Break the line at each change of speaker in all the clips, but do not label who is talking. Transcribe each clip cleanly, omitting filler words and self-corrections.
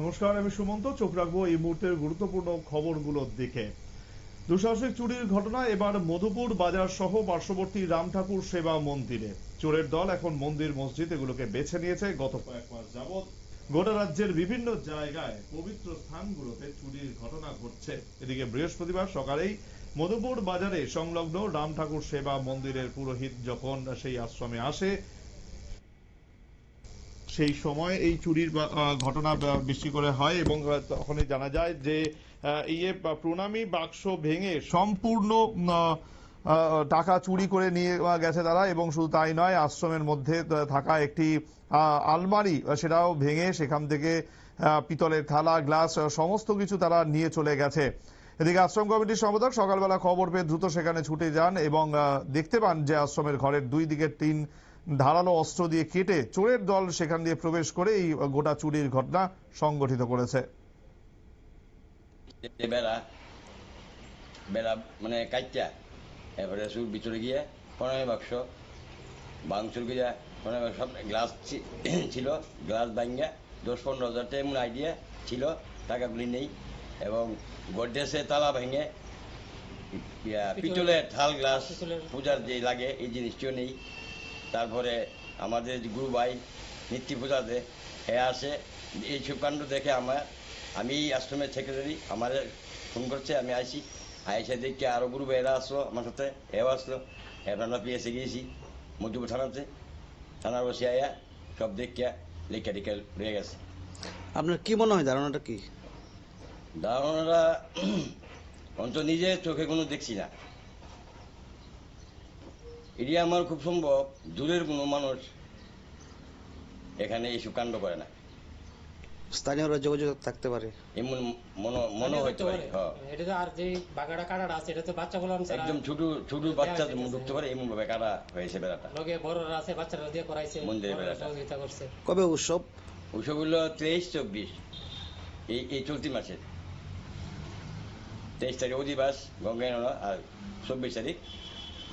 নমস্কার, আমি সুমন্ত। চোখ রাখবো এই মুহূর্তের গুরুত্বপূর্ণ খবরগুলোর দিকে। দুঃসাহসিক চুরির ঘটনা এবার মধুপুর বাজার সহ পার্শ্ববর্তী রাম ঠাকুর সেবা মন্দিরে। চোরের দল এখন মন্দির মসজিদ এগুলোকে বেছে নিয়েছে। গত কয়েক মাস যাবৎ গোটা রাজ্যের বিভিন্ন জায়গায় পবিত্র স্থানগুলোতে চুরির ঘটনা ঘটছে। এদিকে বৃহস্পতিবার সকালেই মধুপুর বাজারে সংলগ্ন রাম ঠাকুর সেবা মন্দিরের পুরোহিত যখন সেই আশ্রমে আসে, সেই সময় এই চুরির ঘটনা বেশি করে হয় এবং তখনই জানা যায় যে প্রণামী বাক্স ভেঙে সম্পূর্ণ টাকা চুরি করে নিয়ে গেছে তারা। এবং শুধু তাই নয়, আশ্রমের মধ্যে থাকা একটি আলমারি সেটাও ভেঙে সেখান থেকে পিতলের থালা, গ্লাস সমস্ত কিছু তারা নিয়ে চলে গেছে। এদিকে আশ্রম কমিটির সম্পাদক সকালবেলা খবর পেয়ে দ্রুত সেখানে ছুটে যান এবং দেখতে পান যে আশ্রমের ঘরের দুই দিকের টিন ধারালো অস্ত্র দিয়ে কেটে চোরের দল সেখান দিয়ে প্রবেশ করে এই গোটা চুরির ঘটনা সংগঠিত করেছে।
মানে কাইটা এবারে সুর ভিতরে গিয়ে প্রণামী বাক্স ভাঙচুর গিয়া প্রণামী সব গ্লাস ছিল, গ্লাস ভাঙ্গা 10-15 হাজার টাকা এমন আইডিয়া ছিল, টাকাগুলি নেই। এবং গডরেজে তালা ভেঙে পিতলের থাল, গ্লাস পূজার যে লাগে এই জিনিসটিও নেই। তারপরে আমাদের গুরু ভাই নিত্য পূজাতে আসে, এইসব কাণ্ড দেখে আমি আশ্রমের সেক্রেটারি আমার ফোন করছে, আমি আইসি আইসে দেখি আরও গুরু ভাইয়েরা আসলো আমার সাথে, এও আসলো। এবার আমরা পিএসে গিয়েছি মধুপুর থানার বসে আয়া সব দেখিয়া লেখা টেখা রয়ে গেছে।
আপনার কি মনে হয়, ধারণাটা কি?
ধারণাটা অন্তত নিজের চোখে কোনো দেখছি না। এটি আমার খুব সম্ভব দূরের কোনো মানুষ এখানে এইসব কাণ্ড করে না,
স্থানীয়রা যোগাযোগ থাকতে পারে
এমন মনে হতে পারে। একদম ছোট ছোট বাচ্চা ঢুকতে পারে এমন ভাবে কাটা হয়েছে বেড়াটা। মন্দিরের বেড়াটা
কবে উৎসব?
উৎসব হলো 23-24 এই চলতি মাসের 23 তারিখ অধিবাস গঙ্গায়ন, আর 24 তারিখ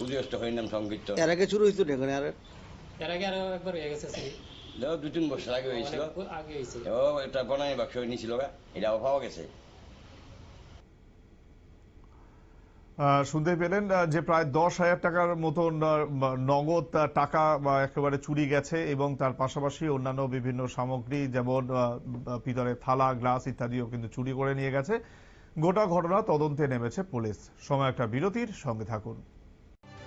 উদয়ষ্ট হরিনাম সংকীর্তন।
এর আগে শুরু হয়েছিল এখানে?
এর আগে আরো একবার হয়ে গেছে।
2-3 বছর আগে হয়েছিল। এটা প্রণামী বাক্স নিয়েছিল, এটাও পাওয়া গেছে।
শুনতে পেলেন যে প্রায় 10,000 টাকার মতন নগদ টাকা একেবারে চুরি গেছে এবং তার পাশাপাশি অন্যান্য বিভিন্ন সামগ্রী যেমন পিতলের থালা, গ্লাস ইত্যাদিও কিন্তু চুরি করে নিয়ে গেছে। গোটা ঘটনা তদন্তে নেমেছে পুলিশ। সময় একটা বিরতির, সঙ্গে থাকুন।